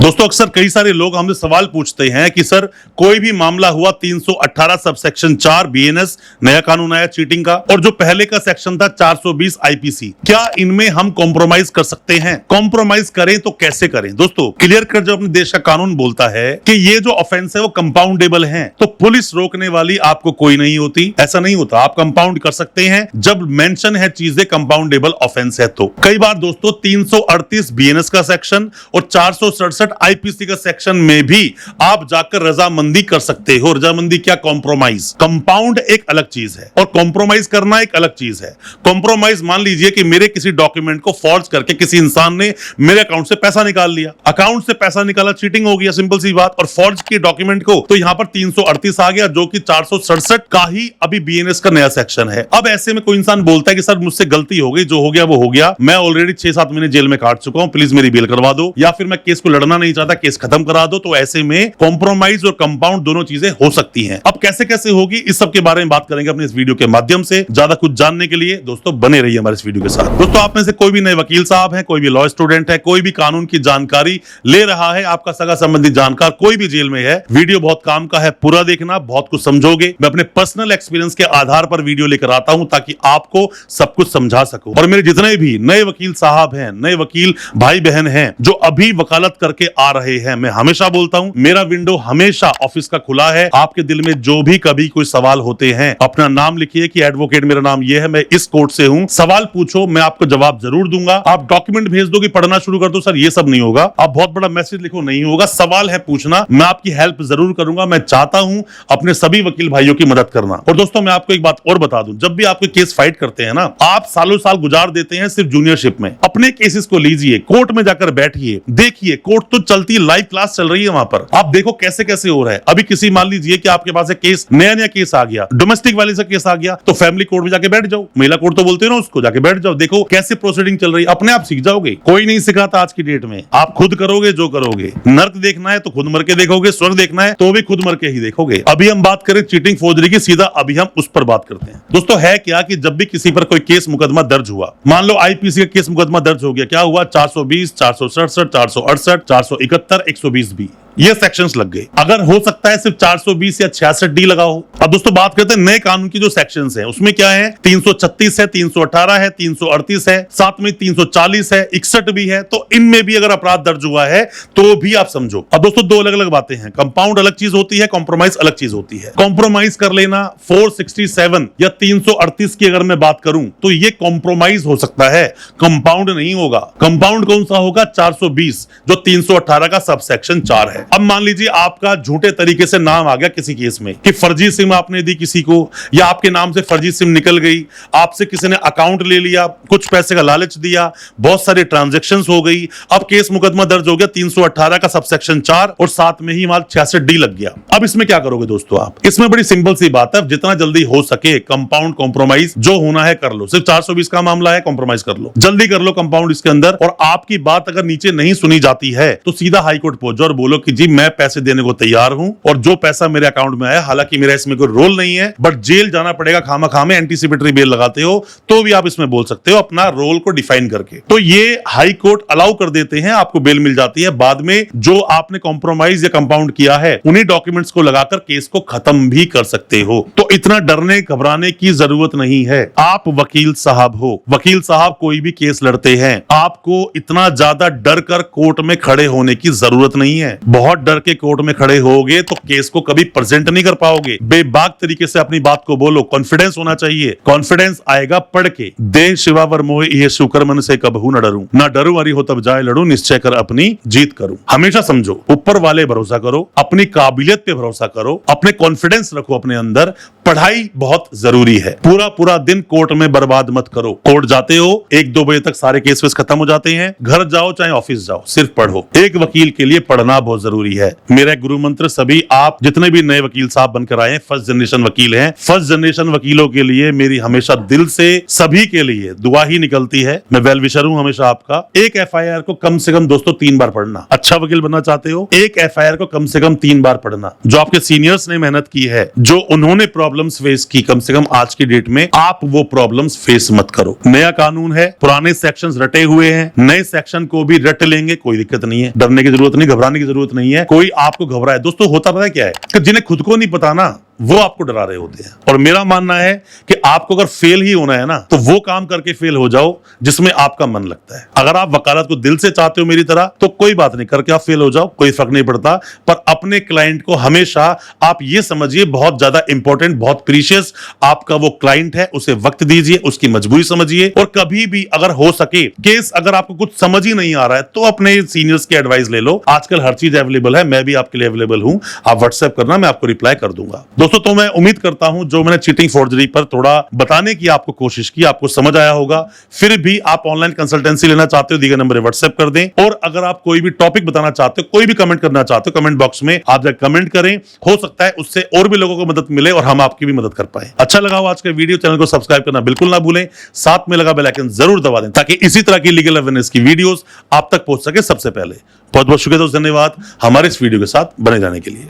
दोस्तों अक्सर कई सारे लोग हमसे सवाल पूछते हैं कि सर कोई भी मामला हुआ 318 सबसेक्शन 4 बीएनएस नया कानून आया चीटिंग का, और जो पहले का सेक्शन था 420 आईपीसी, क्या इनमें हम कॉम्प्रोमाइज कर सकते हैं? कॉम्प्रोमाइज करें तो कैसे करें? दोस्तों क्लियर कर जो अपने देश का कानून बोलता है कि ये जो ऑफेंस है वो कंपाउंडेबल है, तो पुलिस रोकने वाली आपको कोई नहीं होती। ऐसा नहीं होता, आप कंपाउंड कर सकते हैं जब मेंशन है चीजें कंपाउंडेबल ऑफेंस है। तो कई बार दोस्तों 338 बीएनएस का सेक्शन और 467 आईपीसी का सेक्शन में भी आप जाकर रजामंदी कर सकते हो। रजामंदी क्या? कॉम्प्रोमाइज। कंपाउंड एक अलग चीज है और कॉम्प्रोमाइज करना एक अलग चीज है। कॉम्प्रोमाइज, मान लीजिए कि मेरे किसी डॉक्यूमेंट को फॉर्ज करके किसी इंसान ने मेरे अकाउंट से पैसा निकाल लिया, अकाउंट से पैसा निकाला, चीटिंग हो गया, सिंपल सी बात। और फॉर्ज किए डॉक्यूमेंट को, तो यहां पर 338 आ गया, जो कि 467 का ही अभी बीएनएस का नया सेक्शन है। अब ऐसे में कोई इंसान बोलता है कि सर मुझसे गलती हो गई, जो हो गया वो हो गया, मैं ऑलरेडी 6-7 महीने जेल में काट चुका हूं, प्लीज मेरी बेल करवा दो, या फिर मैं केस को लड़ना नहीं चाहता, केस खत्म करा दो। तो ऐसे में कॉम्प्रोमाइज और कंपाउंड दोनों चीजें हो सकती हैं। अब कैसे कैसे होगी, इस सब के बारे में बात करेंगे अपने इस वीडियो के माध्यम से। ज्यादा कुछ जानने के लिए दोस्तों बने रहिए हमारे इस वीडियो के साथ। दोस्तों आप में से कोई भी नए वकील साहब हैं, कोई भी लॉ स्टूडेंट है, कोई भी कानून की जानकारी ले रहा है, आपका सगा संबंधी जानकार कोई भी जेल में है, वीडियो बहुत काम का है, पूरा देखना, बहुत कुछ समझोगे। मैं अपने पर्सनल एक्सपीरियंस के आधार पर वीडियो लेकर आता हूं ताकि आपको सब कुछ समझा सकूं। और मेरे जितने भी नए वकील साहब हैं, नए वकील भाई बहन हैं जो अभी वकालत करके आ रहे हैं, मैं हमेशा बोलता हूं मेरा विंडो हमेशा ऑफिस का खुला है। आपके दिल में जो भी कभी कोई सवाल होते हैं, अपना नाम लिखिए कि एडवोकेट मेरा नाम ये है, मैं इस कोर्ट से हूं, सवाल पूछो, मैं आपको जवाब जरूर दूंगा। आप डॉक्यूमेंट भेज दो कि पढ़ना शुरू कर दो, सर ये सब नहीं होगा। आप बहुत बड़ा मैसेज लिखो, नहीं होगा। सवाल है पूछना, मैं आपकी हेल्प जरूर करूंगा। मैं चाहता हूं अपने सभी वकील भाइयों की मदद करना। और दोस्तों मैं आपको एक बात और बता दूं, जब भी आपके केस फाइट करते हैं ना, आप सालों साल गुजार देते हैं सिर्फ जूनियरशिप में। अपने केसेस को लीजिए, कोर्ट में जाकर बैठिए, देखिए, कोर्ट तो चलती है, लाइव क्लास चल रही है वहां पर, आप देखो कैसे कैसे हो रहा है। अभी किसी, मान लीजिए कि आपके पास एक केस, नया केस आ गया, डोमेस्टिक वाले से केस आ गया, तो फैमिली कोर्ट में जाके बैठ जाओ, महिला कोर्ट तो बोलते हो ना उसको, जाके बैठ जाओ, देखो कैसे प्रोसीडिंग चल रही है, अपने आप सीख जाओगे। कोई नहीं सिखाता आज की डेट में, आप खुद करोगे जो करोगे। नर्क देखना है तो खुद मर के देखोगे, स्वर्ग देखना है तो भी खुद मर के ही देखोगे। अभी हम बात करें चीटिंग फोर्जरी की, सीधा अभी हम उस पर बात करते हैं। दोस्तों है क्या कि जब भी किसी पर कोई केस मुकदमा दर्ज हुआ, मान लो आईपीसी का केस मुकदमा दर्ज हो गया, क्या हुआ? 420, 467, 468, 471, 120 बी, ये सेक्शंस लग गए। अगर हो सकता है सिर्फ 420 या 66 डी लगाओ। अब दोस्तों बात करते हैं नए कानून की जो सेक्शंस हैं, उसमें क्या है? 336 है, 318 है, 338 है, साथ में 340 है, 61 भी है। तो इनमें भी अगर अपराध दर्ज हुआ है तो भी आप समझो। अब दोस्तों दो अलग अलग बातें हैं, कंपाउंड अलग चीज होती है, कॉम्प्रोमाइज अलग चीज होती है। कॉम्प्रोमाइज कर लेना 467 या 338 की अगर मैं बात करूं तो ये कॉम्प्रोमाइज हो सकता है, कंपाउंड नहीं होगा। कंपाउंड कौन सा होगा? 420, जो 318 का सब सेक्शन 4 है। अब मान लीजिए आपका झूठे तरीके से नाम आ गया किसी केस में कि फर्जी सिम आपने दी किसी को, या आपके नाम से फर्जी सिम निकल गई, आपसे किसी ने अकाउंट ले लिया, कुछ पैसे का लालच दिया, बहुत सारे ट्रांजैक्शंस हो गई। अब केस मुकदमा दर्ज हो गया 318 का सबसेक्शन 4 और साथ में ही माल 66 डी लग गया। अब इसमें क्या करोगे दोस्तों आप? इसमें बड़ी सिंपल सी बात है, जितना जल्दी हो सके कंपाउंड कॉम्प्रोमाइज जो होना है कर लो। सिर्फ 420 का मामला है, कॉम्प्रोमाइज कर लो, जल्दी कर लो कंपाउंड इसके अंदर। और आपकी बात अगर नीचे नहीं सुनी जाती है तो सीधा हाईकोर्ट पहुंचो और बोलो कि जी मैं पैसे देने को तैयार हूं, और जो पैसा मेरे अकाउंट में आया, हालांकि मेरा इसमें कोई रोल नहीं है, बट जेल जाना पड़ेगा खामा में, एंटीसिपेटरी बेल लगाते हो तो भी आप इसमें बोल सकते हो अपना रोल को डिफाइन करके। तो ये हाई कोर्ट अलाउ कर देते हैं, आपको बेल मिल जाती है। बाद में जो आपने कॉम्प्रोमाइज या कंपाउंड किया है उन्हीं डॉक्यूमेंट्स को लगाकर केस को खत्म भी कर सकते हो। तो इतना डरने घबराने की जरूरत नहीं है। आप वकील साहब हो, वकील साहब कोई भी केस लड़ते हैं, आपको इतना ज्यादा डर कर कोर्ट में खड़े होने की जरूरत नहीं है। बहुत डर के कोर्ट में खड़े होगे तो केस को कभी प्रेजेंट नहीं कर पाओगे। बेबाक तरीके से अपनी बात को बोलो, कॉन्फिडेंस होना चाहिए। कॉन्फिडेंस आएगा पढ़ के, दे शिवावर मोह ये शुकर मन से कबहू न डरूं, ना डरूं अरी हो तब जाए लड़ूं, निश्चय कर अपनी जीत करूं। हमेशा समझो, ऊपर वाले भरोसा करो, अपनी काबिलियत पे भरोसा करो, अपने कॉन्फिडेंस रखो अपने अंदर। पढ़ाई बहुत जरूरी है। पूरा दिन कोर्ट में बर्बाद मत करो। कोर्ट जाते हो 1-2 बजे तक सारे केस खत्म हो जाते हैं, घर जाओ चाहे ऑफिस जाओ, सिर्फ पढ़ो। एक वकील के लिए पढ़ना बहुत जरूरी है। मेरा गुरु मंत्र सभी आप जितने भी नए वकील साहब बनकर आए, फर्स्ट जनरेशन वकील हैं, फर्स्ट जनरेशन वकीलों के लिए मेरी हमेशा दिल से सभी के लिए दुआ ही निकलती है। मैं वेल विशर हूं हमेशा आपका। एक एफआईआर को कम से कम दोस्तों 3 बार पढ़ना। अच्छा वकील बनना चाहते हो, एक एफआईआर को कम से कम 3 बार पढ़ना। जो आपके सीनियर्स ने मेहनत की है, जो उन्होंने प्रॉब्लम्स फेस की, कम से कम आज की डेट में आप वो प्रॉब्लम्स फेस मत करो। नया कानून है, पुराने सेक्शंस रटे हुए हैं, नए सेक्शन को भी रट लेंगे, कोई दिक्कत नहीं है। डरने की जरूरत नहीं, घबराने की जरूरत नहीं है। कोई आपको घबराए, दोस्तों होता पता है क्या है कि जिन्हें खुद को नहीं पता ना, वो आपको डरा रहे होते हैं। और मेरा मानना है कि आपको अगर फेल ही होना है ना, तो वो काम करके फेल हो जाओ जिसमें आपका मन लगता है। अगर आप वकालत को दिल से चाहते हो मेरी तरह, तो कोई बात नहीं, करके आप फेल हो जाओ, कोई फर्क नहीं पड़ता। पर अपने क्लाइंट को हमेशा आप ये समझिए बहुत ज्यादा इंपॉर्टेंट, बहुत प्रीशियस आपका वो क्लाइंट है, उसे वक्त दीजिए, उसकी मजबूरी समझिए। और कभी भी अगर हो सके केस अगर आपको कुछ समझ ही नहीं आ रहा है, तो अपने सीनियर्स की एडवाइस ले लो। आजकल हर चीज अवेलेबल है, मैं भी आपके लिए अवेलेबल हूं। आप व्हाट्सएप करना, मैं आपको रिप्लाई कर दूंगा। दोस्तों तो मैं उम्मीद करता हूं जो मैंने चीटिंग फोर्जरी पर थोड़ा बताने की आपको कोशिश की, आपको समझ आया होगा। फिर भी आप ऑनलाइन कंसल्टेंसी लेना चाहते हो, दिए गए नंबर पर व्हाट्सएप कर दें। और अगर आप कोई भी टॉपिक बताना चाहते हो, कोई भी कमेंट करना चाहते हो, कमेंट बॉक्स में आप जाकर कमेंट करें। हो सकता है उससे और भी लोगों को मदद मिले और हम आपकी भी मदद कर पाए। अच्छा लगा हो आज का वीडियो, चैनल को सब्सक्राइब करना बिल्कुल ना भूलें, साथ में लगा बेल आइकन जरूर दबा दें, ताकि इसी तरह की लीगल अवेयरनेस की वीडियोस आप तक पहुंच सके सबसे पहले। बहुत बहुत शुक्रिया दोस्तों, धन्यवाद हमारे इस वीडियो के साथ बने जाने के लिए।